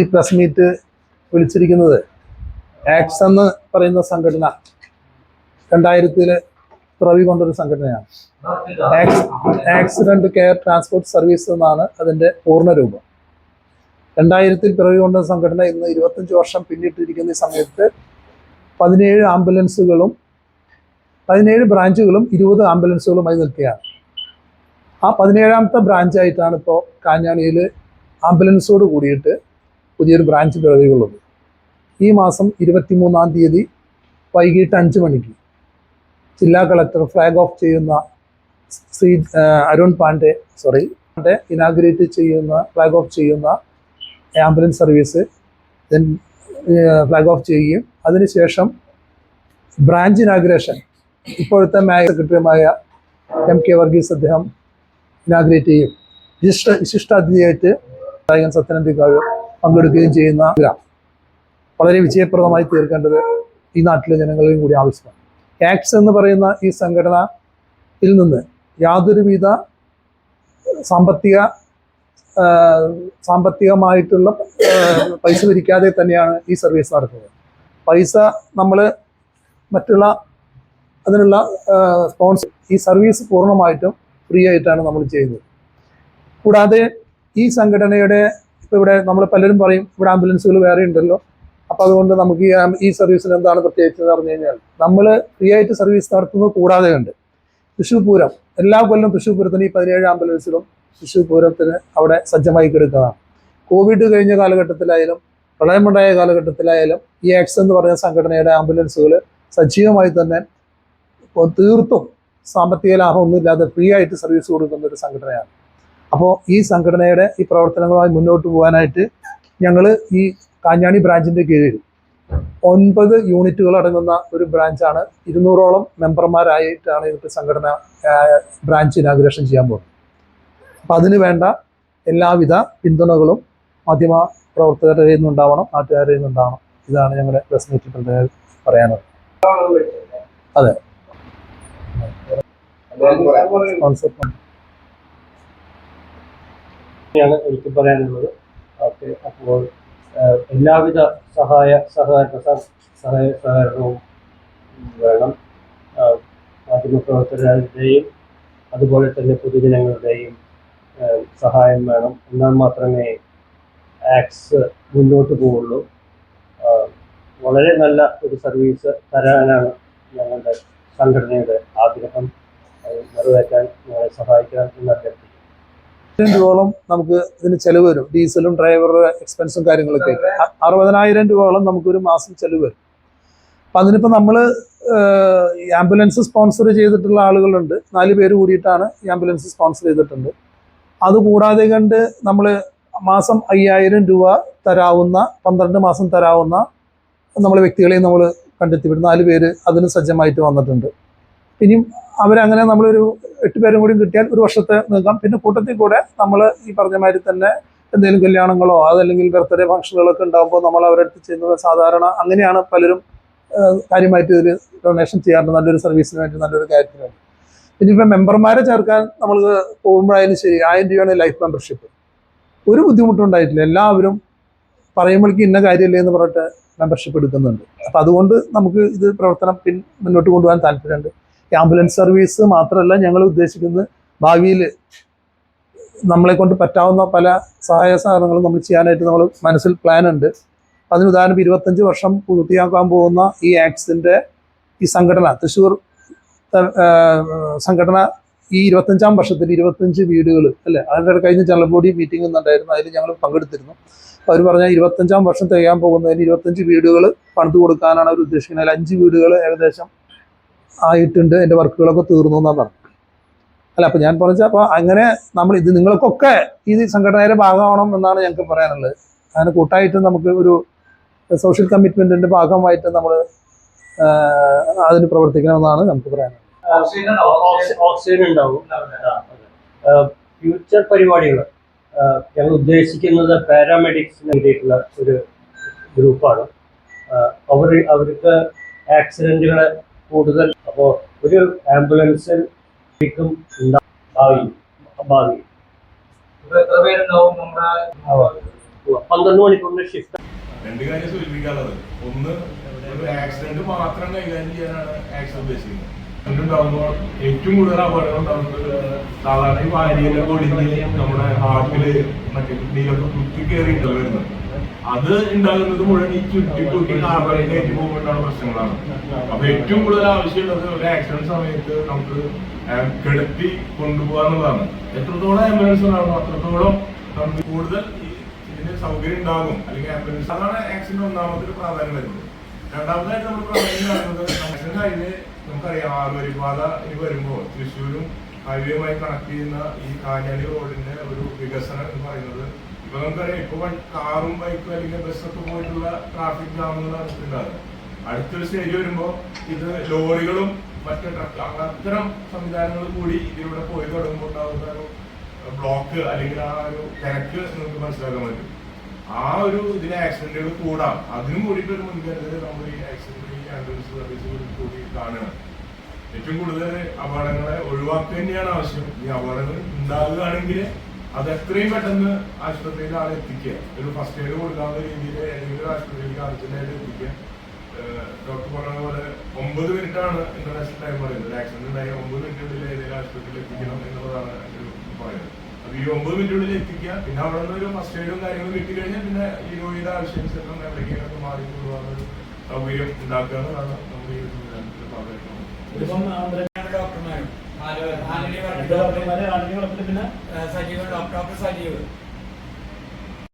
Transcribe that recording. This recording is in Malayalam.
ഈ പ്രസ് മീറ്റ് വിളിച്ചിരിക്കുന്നത് ആക്സ് എന്ന് പറയുന്ന സംഘടന 2000 പിറവി കൊണ്ടൊരു സംഘടനയാണ്. ആക്സിഡന്റ് കെയർ ട്രാൻസ്പോർട്ട് സർവീസ് എന്നാണ് അതിൻ്റെ പൂർണ്ണരൂപം. 2000 പിറവി കൊണ്ട സംഘടന ഇന്ന് 25 വർഷം പിന്നിട്ടിരിക്കുന്ന ഈ സമയത്ത് 17 ആംബുലൻസുകളും 17 ബ്രാഞ്ചുകളും 20 ആംബുലൻസുകളുമായി നിൽക്കുകയാണ്. ആ 17ാമത്തെ ബ്രാഞ്ചായിട്ടാണ് ഇപ്പോൾ കാഞ്ഞാണിയിൽ ആംബുലൻസോട് കൂടിയിട്ട് പുതിയൊരു ബ്രാഞ്ച് പിറവികളുള്ളത്. ഈ മാസം 23-ാം തീയതി വൈകിട്ട് 5 മണിക്ക് ജില്ലാ കളക്ടർ ഫ്ലാഗ് ഓഫ് ചെയ്യുന്ന ശ്രീ അരുൺ പാണ്ഡെ ഇനാഗുറേറ്റ് ചെയ്യുന്ന ഫ്ലാഗ് ഓഫ് ചെയ്യുന്ന ആംബുലൻസ് സർവീസ് ഫ്ലാഗ് ഓഫ് ചെയ്യുകയും അതിനുശേഷം ബ്രാഞ്ച് ഇനാഗുറേഷൻ ഇപ്പോഴത്തെ സെക്രട്ടറിയുമായ MK വർഗീസ് അദ്ദേഹം ഇനാഗുറേറ്റ് ചെയ്യും. വിശിഷ്ടാതിഥിയായിട്ട് സത്യനന്ദിക്കാവ് പങ്കെടുക്കുകയും ചെയ്യുന്ന വളരെ വിജയപ്രദമായി തീർക്കേണ്ടത് ഈ നാട്ടിലെ ജനങ്ങളെയും കൂടി ആവശ്യമാണ്. ആക്സ് എന്ന് പറയുന്ന ഈ സംഘടനയിൽ നിന്ന് യാതൊരുവിധ സാമ്പത്തികമായിട്ടുള്ള പൈസ പിരിക്കാതെ തന്നെയാണ് ഈ സർവീസ് നടത്തുന്നത്. പൈസ നമ്മൾ മറ്റുള്ള അതിനുള്ള സ്പോൺസർ ഈ സർവീസ് പൂർണ്ണമായിട്ടും ഫ്രീ ആയിട്ടാണ് നമ്മൾ ചെയ്യുന്നത്. കൂടാതെ ഈ സംഘടനയുടെ ഇപ്പോൾ ഇവിടെ നമ്മൾ പലരും പറയും ഇവിടെ ആംബുലൻസുകൾ വേറെ ഉണ്ടല്ലോ, അപ്പോൾ അതുകൊണ്ട് നമുക്ക് ഈ സർവീസിന് എന്താണ് പ്രത്യേകിച്ച് എന്ന് പറഞ്ഞു കഴിഞ്ഞാൽ നമ്മൾ ഫ്രീ ആയിട്ട് സർവീസ് നടത്തുന്നത് കൂടാതെ ഉണ്ട് തൃശ്ശൂർ പൂരം എല്ലാ കൊല്ലം തൃശ്ശൂർ പൂരത്തിന് ഈ 17 ആംബുലൻസിലും തൃശ്ശൂർ പൂരത്തിന് അവിടെ സജ്ജമായി കിടക്കുന്നതാണ്. കോവിഡ് കഴിഞ്ഞ കാലഘട്ടത്തിലായാലും പ്രളയമുണ്ടായ കാലഘട്ടത്തിലായാലും ഈ ആക്സ് എന്ന് പറയുന്ന സംഘടനയുടെ ആംബുലൻസുകൾ സജീവമായി തന്നെ തീർത്തും സാമ്പത്തിക ലാഭമൊന്നുമില്ലാതെ ഫ്രീ ആയിട്ട് സർവീസ് കൊടുക്കുന്ന ഒരു സംഘടനയാണ്. അപ്പോൾ ഈ സംഘടനയുടെ ഈ പ്രവർത്തനങ്ങളുമായി മുന്നോട്ട് പോകാനായിട്ട് ഞങ്ങൾ ഈ കാഞ്ഞാണി ബ്രാഞ്ചിൻ്റെ കീഴിൽ 9 യൂണിറ്റുകൾ അടങ്ങുന്ന ഒരു ബ്രാഞ്ചാണ്. 200ഓളം മെമ്പർമാരായിട്ടാണ് ഇന്നത്തെ സംഘടന ബ്രാഞ്ച് ഇനാഗുറേഷൻ ചെയ്യാൻ പോകുന്നത്. അപ്പം അതിന് വേണ്ട എല്ലാവിധ പിന്തുണകളും മാധ്യമ പ്രവർത്തകരുടെ കയ്യിൽ നിന്നുണ്ടാവണം, നാട്ടുകാരുടെ കയ്യിൽ നിന്നുണ്ടാവണം. ഇതാണ് ഞങ്ങളുടെ പ്രസ് മീറ്റിൽ പറയാനുള്ളത്. അതെ, എനിക്ക് പറയാനുള്ളത്. ഓക്കെ, അപ്പോൾ എല്ലാവിധ സഹകരണവും വേണം. മാധ്യമപ്രവർത്തകരുടെയും അതുപോലെ തന്നെ പൊതുജനങ്ങളുടെയും സഹായം വേണം. എന്നാൽ മാത്രമേ ആക്സ് മുന്നോട്ട് പോവുള്ളൂ. വളരെ നല്ല ഒരു സർവീസ് തരാനാണ് ഞങ്ങളുടെ സംഘടനയുടെ ആഗ്രഹം. നിറവേറ്റാൻ ഞങ്ങളെ സഹായിക്കാൻ എന്ന് അഭ്യർത്ഥിക്കുന്നു. രൂപയോളം നമുക്ക് ഇതിന് ചെലവ് വരും. ഡീസലും ഡ്രൈവറുടെ എക്സ്പെൻസും കാര്യങ്ങളൊക്കെ 60,000 രൂപയോളം നമുക്കൊരു മാസം ചെലവ് വരും. അപ്പം അതിനിപ്പോൾ നമ്മൾ ആംബുലൻസ് സ്പോൺസർ ചെയ്തിട്ടുള്ള ആളുകളുണ്ട്. 4 പേര് കൂടിയിട്ടാണ് ഈ ആംബുലൻസ് സ്പോൺസർ ചെയ്തിട്ടുണ്ട്. അതുകൂടാതെ കണ്ട് നമ്മൾ മാസം 5,000 രൂപ തരാവുന്ന 12 മാസം തരാവുന്ന നമ്മൾ വ്യക്തികളെയും നമ്മൾ കണ്ടെത്തിവിടും. 4 പേര് അതിന് സജ്ജമായിട്ട് വന്നിട്ടുണ്ട്. ഇനിയും അവരങ്ങനെ നമ്മളൊരു 8 പേരും കൂടി കിട്ടിയാൽ ഒരു വർഷത്തെ നിൽക്കാം. പിന്നെ കൂട്ടത്തിൽ കൂടെ നമ്മൾ ഈ പറഞ്ഞ മാതിരി തന്നെ എന്തെങ്കിലും കല്യാണങ്ങളോ അതല്ലെങ്കിൽ ബർത്ത്ഡേ ഫംഗ്ഷനുകളൊക്കെ ഉണ്ടാകുമ്പോൾ നമ്മൾ അവരുടെ അടുത്ത് ചെയ്യുന്നത് സാധാരണ അങ്ങനെയാണ് പലരും കാര്യമായിട്ട് ഒരു ഡൊണേഷൻ ചെയ്യാറുണ്ട്. നല്ലൊരു സർവീസിന് വേണ്ടി, നല്ലൊരു കാര്യത്തിന് വേണ്ടി. പിന്നെ ഇപ്പം മെമ്പർമാരെ ചേർക്കാൻ നമ്മൾ പോകുമ്പോഴായാലും ശരി 1000 രൂപയാണ് ലൈഫ് മെമ്പർഷിപ്പ്. ഒരു ബുദ്ധിമുട്ടുണ്ടായിട്ടില്ല. എല്ലാവരും പറയുമ്പോഴേക്കും ഇന്ന കാര്യമില്ലേ എന്ന് പറഞ്ഞിട്ട് മെമ്പർഷിപ്പ് എടുക്കുന്നുണ്ട്. അപ്പം അതുകൊണ്ട് നമുക്ക് ഇത് പ്രവർത്തനം മുന്നോട്ട് കൊണ്ടുപോകാൻ താല്പര്യമുണ്ട്. ആംബുലൻസ് സർവീസ് മാത്രമല്ല ഞങ്ങൾ ഉദ്ദേശിക്കുന്നത് ഭാവിയിൽ നമ്മളെ കൊണ്ട് പറ്റാവുന്ന പല സഹായ സഹകരണങ്ങളും നമ്മൾ ചെയ്യാനായിട്ട് നമ്മൾ മനസ്സിൽ പ്ലാൻ ഉണ്ട്. അതിന് ഉദാഹരണം 25 വർഷം പൂർത്തിയാക്കാൻ പോകുന്ന ഈ ആക്സിൻ്റെ ഈ സംഘടന തൃശ്ശൂർ സംഘടന ഈ 25ാം വർഷത്തിൽ 25 വീടുകൾ അല്ലേ, അതിൻ്റെ കഴിഞ്ഞ ജനറൽ ബോഡി മീറ്റിംഗ് ഉണ്ടായിരുന്നു. അതിൽ ഞങ്ങൾ പങ്കെടുത്തിരുന്നു. അവർ പറഞ്ഞാൽ 25ാം വർഷം തികയാൻ പോകുന്നതിന് 25 വീടുകൾ പണിത് കൊടുക്കാനാണ് അവർ ഉദ്ദേശിക്കുന്നത്. അതിൽ 5 വീടുകൾ ഏകദേശം ആയിട്ടുണ്ട്. എൻ്റെ വർക്കുകളൊക്കെ തീർന്നു എന്നാണ് പറഞ്ഞത്. അല്ല, അപ്പോൾ ഞാൻ പറഞ്ഞാൽ അപ്പോൾ അങ്ങനെ നമ്മൾ ഇത് നിങ്ങൾക്കൊക്കെ ഈ സംഘടനയുടെ ഭാഗമാവണം എന്നാണ് ഞങ്ങൾക്ക് പറയാനുള്ളത്. അങ്ങനെ കൂട്ടായിട്ട് നമുക്ക് ഒരു സോഷ്യൽ കമ്മിറ്റ്മെൻറ്റിൻ്റെ ഭാഗമായിട്ട് നമ്മൾ അതിന് പ്രവർത്തിക്കണമെന്നാണ് നമുക്ക് പറയാനുള്ളത്. ഓക്സിജൻ ഉണ്ടാവും. ഫ്യൂച്ചർ പരിപാടികൾ ഞങ്ങൾ ഉദ്ദേശിക്കുന്നത് പാരാമെഡിക്സിന് വേണ്ടിയിട്ടുള്ള ഒരു ഗ്രൂപ്പാണ്. അവർക്ക് ആക്സിഡൻറ്റുകളെ കൂടുതൽ, അപ്പോൾ ഒരു ആംബുലൻസിൽ ഭാവി 12 മണിക്കൂറിന്റെ ഷിഫ്റ്റ്. രണ്ട് കാര്യം സൂചിപ്പിക്കാനുള്ളത്, ഒന്ന് ഒരു ആക്സിഡന്റ് മാത്രം കൈകാര്യം ചെയ്യാനാണ് ആക്സിഡന്റ് ഉദ്ദേശിക്കുന്നത്. ഉണ്ടാകുമ്പോൾ ഏറ്റവും കൂടുതൽ അപകടങ്ങൾ ഉണ്ടാകുന്നത് സാധാരണ ഈ വാരിയെല്ലാം ഒടിഞ്ഞ് നമ്മുടെ ഹാർട്ടില് മറ്റേ കിഡ്നിയിലൊക്കെ കുത്തി കയറിയിട്ടല്ല വരുന്നത്. അത് ഉണ്ടാകുന്നത് മുഴുവൻ ഈ ചുറ്റിക്കുട്ടി കാർബറേറ്റ് ആയിട്ട് പോകുമ്പോഴാണ് പ്രശ്നങ്ങളാണ്. അപ്പൊ ഏറ്റവും കൂടുതൽ ആവശ്യമുള്ളത് ഒരു ആക്സിഡന്റ് സമയത്ത് നമുക്ക് കിടത്തി കൊണ്ടുപോകാന്നുള്ളതാണ്. എത്രത്തോളം ആംബുലൻസ് ഉണ്ടാകും അത്രത്തോളം നമുക്ക് കൂടുതൽ ഇതിന് സൗകര്യം ഉണ്ടാകും. അല്ലെങ്കിൽ ആംബുലൻസ്, അതാണ് ആക്സിഡന്റ് ഒന്നാമത്തെ ഒരു പ്രാധാന്യം വരുന്നത്. രണ്ടാമതായിട്ട് നമ്മൾ പ്രാധാന്യം കാണുന്നത് ആക്സിഡന്റ് ഹൈവേ നമുക്കറിയാം, 6 വരിപ്പാത ഇനി വരുമ്പോൾ തൃശ്ശൂരും ഹൈവേയുമായി കണക്ട് ചെയ്യുന്ന ഈ കാഞ്ഞാലി റോഡിന്റെ ഒരു വികസനം എന്ന് പറയുന്നത്, ഇപ്പൊ നമുക്കറിയാം ഇപ്പൊ കാറും ബൈക്കും അല്ലെങ്കിൽ ബസ്സൊക്കെ പോയിട്ടുള്ള ട്രാഫിക് ജാമുകളാണ് ഉണ്ടാകുന്നത്. അടുത്തൊരു സ്റ്റേജ് വരുമ്പോൾ ഇത് ലോറികളും മറ്റു അത്തരം സംവിധാനങ്ങൾ കൂടി ഇതിലൂടെ പോയി തുടങ്ങുമ്പോൾ ഉണ്ടാകുന്ന ഒരു ബ്ലോക്ക് അല്ലെങ്കിൽ ആ ഒരു തിരക്ക് നമുക്ക് മനസ്സിലാക്കാൻ പറ്റും. ആ ഒരു ഇതിലെ ആക്സിഡന്റുകൾ കൂടാം. അതിനും കൂടിയിട്ട് ഒരു മുൻകരുതൽ നമ്മൾ ഈ ആക്സിഡന്റ് ആംബുലൻസ് സർവീസുകളിൽ കൂടി കാണുകയാണ്. ഏറ്റവും കൂടുതൽ അപകടങ്ങളെ ഒഴിവാക്കുക തന്നെയാണ് ആവശ്യം. ഈ അപകടങ്ങൾ ഉണ്ടാകുകയാണെങ്കിൽ അത് എത്രയും പെട്ടെന്ന് ആശുപത്രിയിൽ ആളെ എത്തിക്കുക. ഒരു ഫസ്റ്റ് എയ്ഡ് കൊടുക്കാവുന്ന രീതിയിൽ ഏതെങ്കിലും ആശുപത്രിയിലേക്ക് അർജന്റായിട്ട് എത്തിക്കുക. ഡോക്ടർ പറഞ്ഞ പോലെ 9 മിനിറ്റാണ് ഇന്റർനാഷണൽ ടൈം പറയുന്നത്. ആക്സിഡന്റ് ഉണ്ടായി 9 മിനിറ്റിനുള്ളിൽ ഏതെങ്കിലും ആശുപത്രിയിൽ എത്തിക്കണം എന്നുള്ളതാണ് ഒരു പറയുന്നത്. അപ്പൊ ഈ 9 മിനിറ്റിനുള്ളിൽ എത്തിക്കുക. പിന്നെ അവിടെ നിന്ന് ഒരു ഫസ്റ്റ് എയ്ഡും കാര്യങ്ങളും കിട്ടിക്കഴിഞ്ഞാൽ പിന്നെ ഈ രോഗിയുടെ ആവശ്യാനുസരണം എവിടേക്കൊക്കെ മാറിക്കൊള്ളുവാനൊരു സൗകര്യം ഉണ്ടാക്കുക എന്നതാണ് നമ്മൾ ഈ സംവിധാനത്തിൽ പറയുന്നത്. ഡോക്ടർമാരും പിന്നെ സജീവ് ഡോക്ടർ സജീവ്